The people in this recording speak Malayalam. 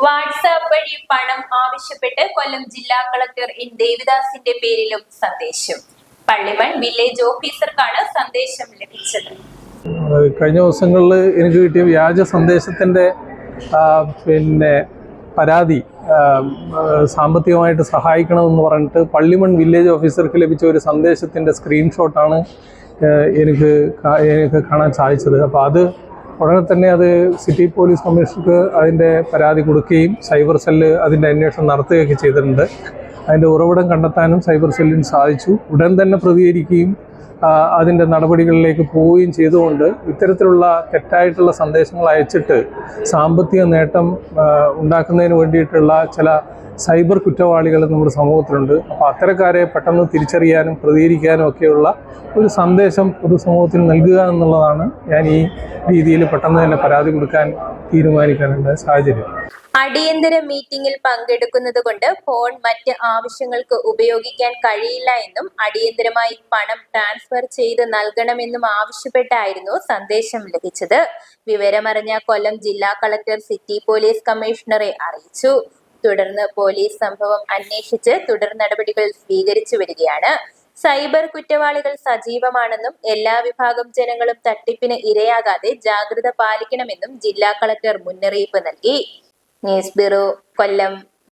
വാട്സാപ്പ് വഴി പണം ആവശ്യപ്പെട്ട് കൊല്ലം ജില്ലാ കളക്ടർ എൻ ദേവിദാസിന്റെ പേരിലും സന്ദേശം. പള്ളിമൺ വില്ലേജ് ഓഫീസർക്കാണ് സന്ദേശം ലഭിച്ചത്. കഴിഞ്ഞ ദിവസങ്ങളിൽ എനിക്ക് കിട്ടിയ വ്യാജ സന്ദേശത്തിന്റെ പരാതി സാമ്പത്തികമായിട്ട് സഹായിക്കണമെന്ന് പറഞ്ഞിട്ട് പള്ളിമൺ വില്ലേജ് ഓഫീസർക്ക് ലഭിച്ച ഒരു സന്ദേശത്തിന്റെ സ്ക്രീൻഷോട്ടാണ് എനിക്ക് കാണാൻ സാധിച്ചത്. അപ്പോൾ അത് ഉടനെ തന്നെ അത് സിറ്റി പോലീസ് കമ്മീഷണർക്ക് അതിൻ്റെ പരാതി കൊടുക്കുകയും സൈബർ സെല്ല് അതിൻ്റെ അന്വേഷണം നടത്തുകയൊക്കെ ചെയ്തിട്ടുണ്ട്. അതിൻ്റെ ഉറവിടം കണ്ടെത്താനും സൈബർ സെല്ലിന് സാധിച്ചു. ഉടൻ തന്നെ പ്രതികരിക്കുകയും അതിൻ്റെ നടപടികളിലേക്ക് പോവുകയും ചെയ്തുകൊണ്ട് ഇത്തരത്തിലുള്ള തെറ്റായിട്ടുള്ള സന്ദേശങ്ങൾ അയച്ചിട്ട് സാമ്പത്തിക നേട്ടം ഉണ്ടാക്കുന്നതിന് വേണ്ടിയിട്ടുള്ള ചില സൈബർ കുറ്റവാളികൾ നമ്മുടെ സമൂഹത്തിലുണ്ട്. അപ്പോൾ അത്തരക്കാരെ പെട്ടെന്ന് തിരിച്ചറിയാനും പ്രതികരിക്കാനും ഒക്കെയുള്ള ഒരു സന്ദേശം പൊതുസമൂഹത്തിന് നൽകുക എന്നുള്ളതാണ് ഞാൻ ഈ രീതിയിൽ പെട്ടെന്ന് തന്നെ പരാതി കൊടുക്കാൻ തീരുമാനിക്കാനുണ്ടായ സാഹചര്യം. അടിയന്തര മീറ്റിംഗിൽ പങ്കെടുക്കുന്നത് കൊണ്ട് ഫോൺ മറ്റ് ആവശ്യങ്ങൾക്ക് ഉപയോഗിക്കാൻ കഴിയില്ല എന്നും അടിയന്തരമായി പണം ട്രാൻസ്ഫർ ചെയ്ത് നൽകണമെന്നും ആവശ്യപ്പെട്ടായിരുന്നു സന്ദേശം ലഭിച്ചത്. വിവരമറിഞ്ഞ കൊല്ലം ജില്ലാ കളക്ടർ സിറ്റി പോലീസ് കമ്മീഷണറെ അറിയിച്ചു. തുടർന്ന് പോലീസ് സംഭവം അന്വേഷിച്ച് തുടർ നടപടികൾ സ്വീകരിച്ചു വരികയാണ്. സൈബർ കുറ്റവാളികൾ സജീവമാണെന്നും എല്ലാ വിഭാഗം ജനങ്ങളും തട്ടിപ്പിന് ഇരയാകാതെ ജാഗ്രത പാലിക്കണമെന്നും ജില്ലാ കളക്ടർ മുന്നറിയിപ്പ് നൽകി. ന്യൂസ് ബ്യൂറോ, കൊല്ലം.